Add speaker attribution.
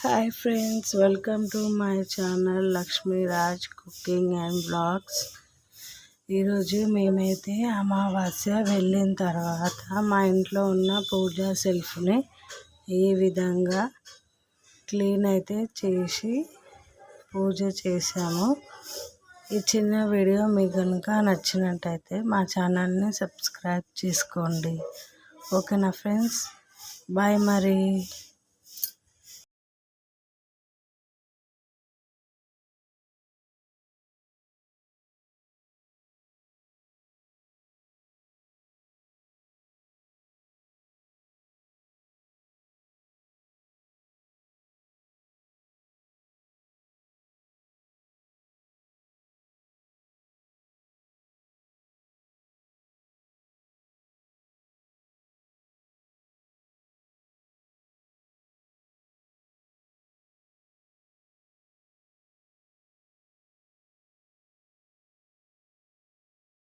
Speaker 1: Hi friends, welcome to my channel Lakshmi Raj cooking and blogs. ఈరోజు మేమైతే అమావాస్య వెళ్ళిన తర్వాత మా ఇంట్లో ఉన్న పూజా సెల్ఫ్ని ఈ విధంగా క్లీన్ అయితే చేసి పూజ చేసాము. ఈ చిన్న వీడియో మీకు కనుక నచ్చినట్టయితే మా ఛానల్ని సబ్స్క్రైబ్ చేసుకోండి. ఓకేనా ఫ్రెండ్స్, బాయ్ మరి.